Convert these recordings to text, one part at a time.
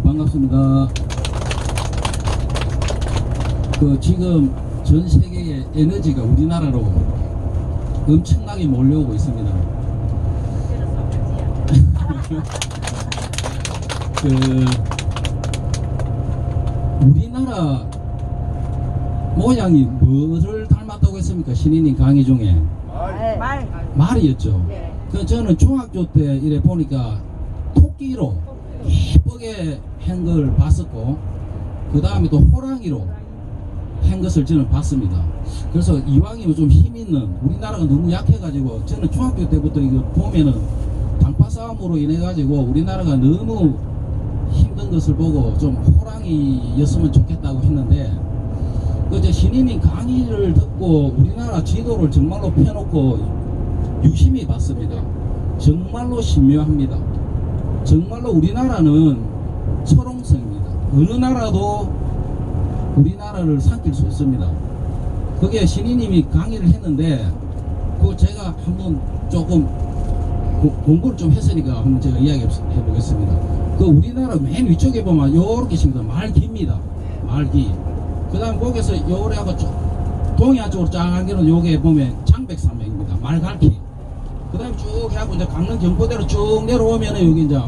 반갑습니다. 지금 전 세계의 에너지가 우리나라로 엄청나게 몰려오고 있습니다. 우리나라 모양이 뭐를 닮았다고 했습니까? 신인님 강의 중에 말이었죠. 저는 중학교 때 이래 보니까 토끼로 예쁘게 한 걸 봤었고, 그 다음에 또 호랑이로 한 것을 저는 봤습니다. 그래서 이왕이면 좀 힘있는, 우리나라가 너무 약해가지고 저는 중학교 때부터 이거 보면은 당파 싸움으로 인해 가지고 우리나라가 너무 힘든 것을 보고 좀 호랑이였으면 좋겠다고 했는데, 그저 신인님 강의를 듣고 우리나라 지도를 정말로 펴놓고 유심히 봤습니다. 정말로 신묘합니다. 정말로 우리나라는 철옹성입니다. 어느 나라도 우리나라를 삼킬 수 없습니다. 그게 신인님이 강의를 했는데, 그거 제가 한번 조금 공부를 좀 했으니까 한번 제가 이야기 해보겠습니다. 우리나라 맨 위쪽에 보면 요렇게 생긴 말 깁니다. 말 기. 그 다음에 거기서 요래 하고 동해안 쪽으로 쫙 한개는 요게 보면 장백산맥입니다. 말갈기. 그 다음에 쭉 해갖고 이제 강릉 경포대로 쭉 내려오면은 여기 이제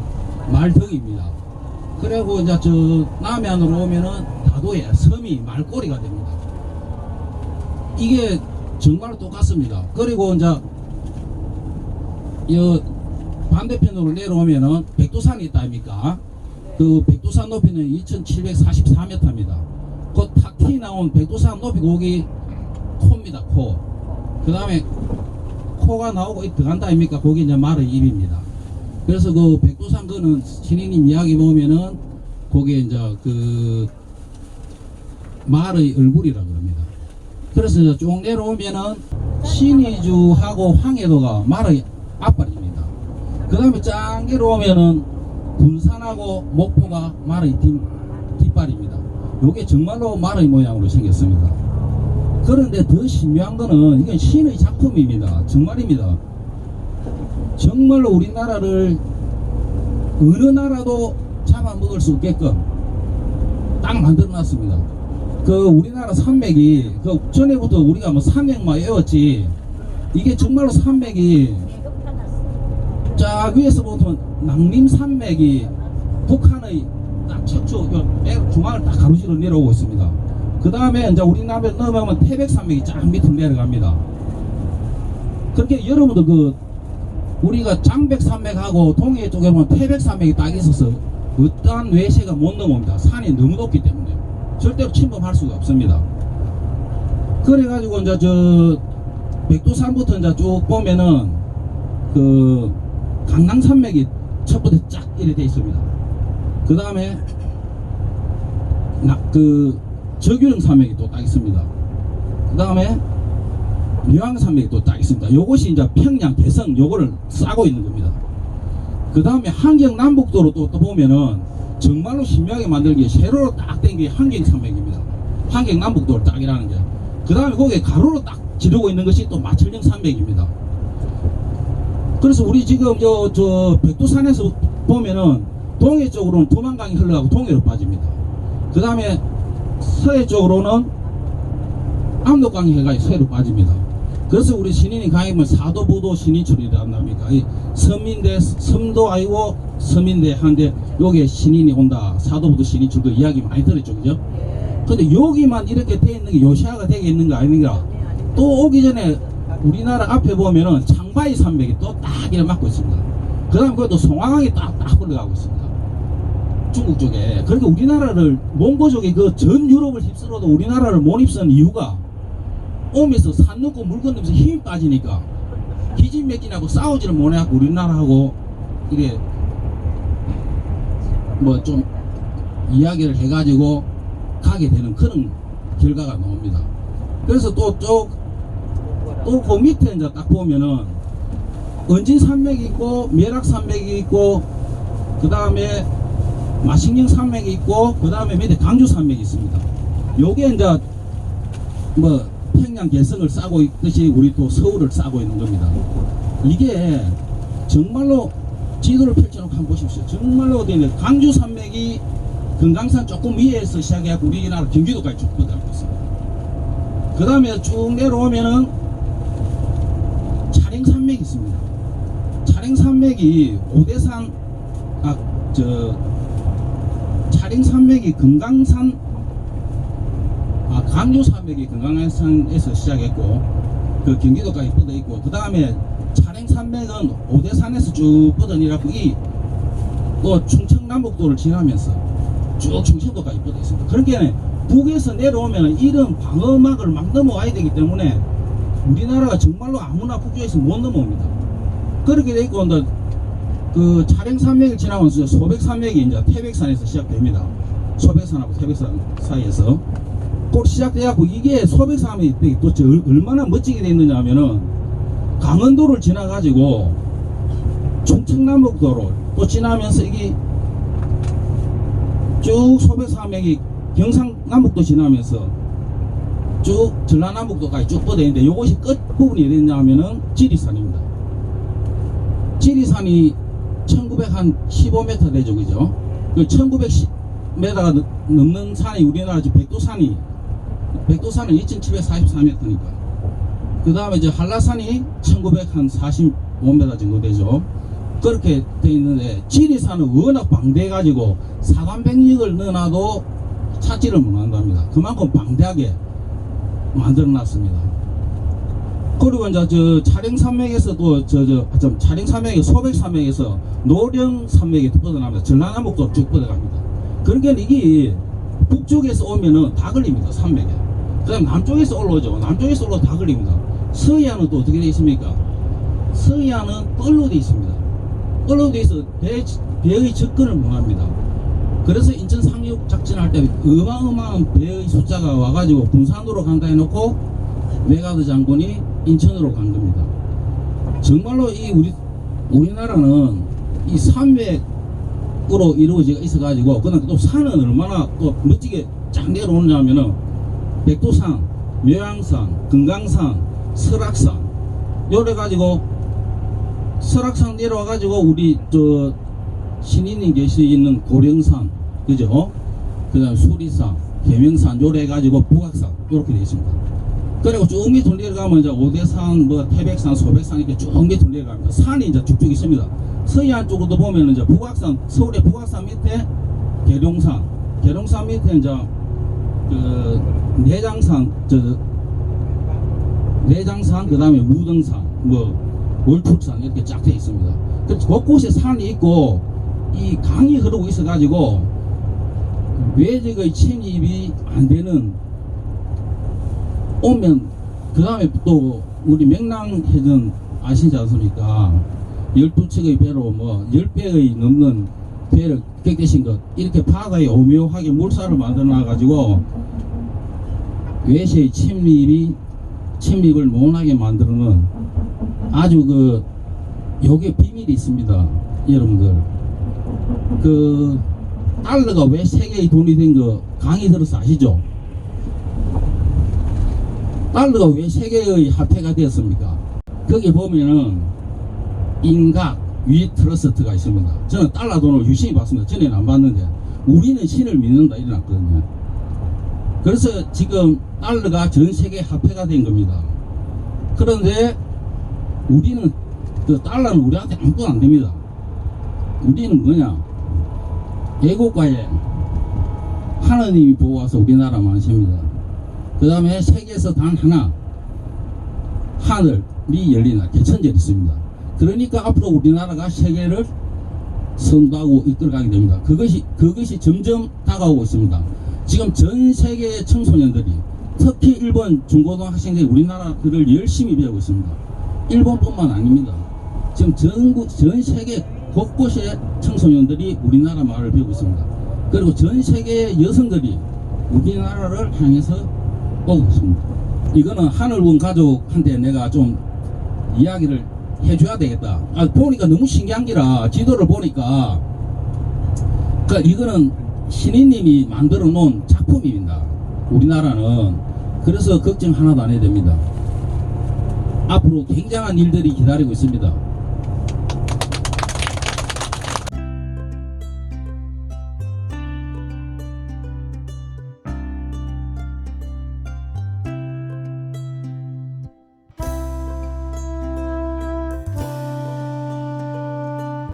말덕입니다. 그리고 이제 저 남해안으로 오면은 다도해 섬이 말꼬리가 됩니다. 이게 정말 똑같습니다. 그리고 이제 이 반대편으로 내려오면은 백두산이 있다 아닙니까? 그 백두산 높이는 2744m입니다. 그 탁 튀 나온 백두산 높이 거기 코입니다. 코. 그 다음에 코가 나오고 들어간다 아닙니까? 거기 이제 말의 입입니다. 그래서 그 백두산 거는 신인님 이야기 보면은 거기에 이제 그 말의 얼굴이라 그럽니다. 그래서 이제 쭉 내려오면은 신의주하고 황해도가 말의 앞발입니다. 그 다음에 쫙 내려오면은 군산하고 목포가 말의 뒷발입니다. 요게 정말로 말의 모양으로 생겼습니다. 그런데 더 신묘한 거는 이건 신의 작품입니다. 정말입니다. 정말로 우리나라를 어느 나라도 잡아먹을 수 없게끔 딱 만들어 놨습니다. 우리나라 산맥이 전에부터 우리가 뭐 산맥만 외웠지, 이게 정말로 산맥이 쫙 위에서부터 낭림산맥이 북한의 딱 척추 중앙을 딱 가로지르 내려오고 있습니다. 그 다음에 이제 우리나라에 넘어가면 태백산맥이 쫙 밑으로 내려갑니다. 그렇게 여러분들 우리가 장백산맥하고 동해 쪽에 보면 태백산맥이 딱 있어서 어떠한 외세가 못 넘어옵니다. 산이 너무 높기 때문에 절대로 침범할 수가 없습니다. 그래가지고 이제 백두산부터 이제 쭉 보면은 강낭산맥이 첫부터 쫙 이렇게 돼 있습니다. 그 다음에 저규령산맥이 또 딱 있습니다. 그 다음에 묘양산맥이 또 딱 있습니다. 요것이 이제 평양 개성 요거를 싸고 있는 겁니다. 그 다음에 한경남북도로 또 보면은 정말로 신묘하게 만들기에 세로로 딱 된 게 한경산맥입니다. 한경남북도를 딱 이라는 게. 그 다음에 거기에 가로로 딱 지르고 있는 것이 또 마천령산맥입니다. 그래서 우리 지금 저 백두산에서 보면은 동해 쪽으로는 두만강이 흘러가고 동해로 빠집니다. 그 다음에 서해 쪽으로는 압록강이 해가지고 서해로 빠집니다. 그래서 우리 신인이 강의면 사도부도 신인출이라 합니까? 섬인데 섬도 아니고 섬인데 한데 여기에 신인이 온다. 사도부도 신인출도 이야기 많이 들었죠, 그죠? 근데 여기만 이렇게 돼 있는 게 요시아가 되게 있는 거 아닙니까? 또 오기 전에 우리나라 앞에 보면은 창바이 산맥이 또 딱 이렇게 막고 있습니다. 그 다음에 그것도 송화강이 딱 흘러가고 있습니다. 중국 쪽에. 그러니까 우리나라를 몽고족이 전 유럽을 휩쓸어도 우리나라를 못 휩쓴 이유가 오면서 산 넘고 물 건너면서 힘이 빠지니까 기진맥진하고 싸우지를 못해갖고 우리나라하고 이래 뭐 좀 이야기를 해가지고 가게 되는 그런 결과가 나옵니다. 그래서 또 그 밑에 이제 딱 보면은 은진산맥이 있고 멸악산맥이 있고 그 다음에 마식령산맥이 있고 그 다음에 밑에 강주산맥이 있습니다. 요게 이제 뭐 평양 개성을 싸고 있듯이 우리 또 서울을 싸고 있는 겁니다. 이게 정말로 지도를 펼쳐놓고 한번 보십시오. 정말로 어디 있는 강주산맥이 금강산 조금 위에서 시작해갖고 우리나라 경기도까지 쭉 뻗어가고 있습니다. 그 다음에 쭉 내려오면은 차량산맥이 있습니다. 차량산맥이 오대산, 차량산맥이 금강산, 강류산맥이 금강산에서 시작했고, 그 경기도까지 뻗어 있고, 그 다음에 차량산맥은 오대산에서 쭉 뻗어 내려가고, 또 충청남북도를 지나면서 쭉 충청도까지 뻗어 있습니다. 그러니까 북에서 내려오면 이런 방어막을 막 넘어와야 되기 때문에 우리나라가 정말로 아무나 북쪽에서 못 넘어옵니다. 그렇게 돼 있고, 그 차량산맥을 지나면서 소백산맥이 이제 태백산에서 시작됩니다. 소백산하고 태백산 사이에서 또 시작돼갖고, 이게 소백산이 또 얼마나 멋지게 돼 있느냐 하면은 강원도를 지나가지고 충청남북도로 또 지나면서 이게 쭉 소백산맥이 경상남북도 지나면서 쭉 전라남북도까지 쭉 뻗어 있는데, 요것이 끝부분이 어디 있냐면은 지리산입니다. 지리산이 1915m 되죠, 그죠? 그 1910m가 넘는 산이 우리나라 백두산은 2744m니까. 그 다음에 이제 한라산이 1945m 정도 되죠. 그렇게 돼 있는데, 지리산은 워낙 방대해가지고 사단백력을 넣어놔도 찾지를 못한답니다. 그만큼 방대하게 만들어 놨습니다. 그리고 이제 차량산맥에서도 차량산맥에 소백산맥에서 노령산맥이 뻗어납니다. 전라남북도 쭉 뻗어갑니다. 그러니까 이게 북쪽에서 오면은 다 걸립니다. 산맥에. 그 다음 남쪽에서 올라오죠. 남쪽에서 올라오면 다 걸립니다. 서해안은 또 어떻게 되어 있습니까? 서해안은 뻘로 되어 있습니다. 뻘로 되어 있어 배의 접근을 못합니다. 그래서 인천 상륙 작전할 때 어마어마한 배의 숫자가 와가지고 군산으로 간다 해놓고 메가드 장군이 인천으로 간 겁니다. 정말로 우리나라는 이 산맥으로 이루어져 있어가지고, 그다음 또 산은 얼마나 또 멋지게 쫙 내려오냐면은 백두산, 묘양산, 금강산, 설악산, 요래가지고 설악산 내려와가지고 우리 신인이 계시는 고령산, 그죠? 그 다음 수리산, 계명산, 요래 해가지고 북악산, 요렇게 되어 있습니다. 그리고 쭉 밑으로 내려가면 이제 오대산, 태백산, 소백산 이렇게 쭉 밑으로 내려갑니다. 산이 이제 쭉쭉 있습니다. 서해안 쪽으로도 보면 이제 북악산, 서울의 북악산 밑에 계룡산 밑에 이제 내장산, 그 다음에 무등산, 월출산 이렇게 쫙 되어 있습니다. 그래서 곳곳에 산이 있고, 이 강이 흐르고 있어가지고 외적의 침입이 안 되는, 오면 그 다음에 또 우리 명랑해전 아시지 않습니까? 12척의 배로 10배의 넘는 배를 객대신 것, 이렇게 바다에 오묘하게 물살을 만들어 놔가지고 외세의 침입을 못하게 만들어는 아주 요게 비밀이 있습니다. 여러분들, 달러가 왜 세계의 돈이 된 거 강의 들어서 아시죠? 달러가 왜 세계의 화폐가 되었습니까? 거기 보면은 인각 위 트러스트가 있습니다. 저는 달러 돈을 유심히 봤습니다. 전에는 안 봤는데, 우리는 신을 믿는다 이래놨거든요. 그래서 지금 달러가 전 세계 화폐가 된 겁니다. 그런데 우리는 달러는 우리한테 아무것도 안 됩니다. 우리는 뭐냐? 애국가에 하나님이 보호와서 우리나라만 하십니다. 그 다음에 세계에서 단 하나 하늘이 열리나 개천절이 있습니다. 그러니까 앞으로 우리나라가 세계를 선도하고 이끌어가게 됩니다. 그것이 점점 다가오고 있습니다. 지금 전 세계의 청소년들이, 특히 일본 중고등학생들이 우리나라 글을 열심히 배우고 있습니다. 일본뿐만 아닙니다. 지금 전 세계 곳곳의 청소년들이 우리나라 말을 배우고 있습니다. 그리고 전 세계의 여성들이 우리나라를 향해서 오고 있습니다. 이거는 하늘원 가족한테 내가 좀 이야기를 해줘야 되겠다. 보니까 너무 신기한 기라, 지도를 보니까 이거는 신인님이 만들어 놓은 작품입니다. 우리나라는. 그래서 걱정 하나도 안 해야 됩니다. 앞으로 굉장한 일들이 기다리고 있습니다.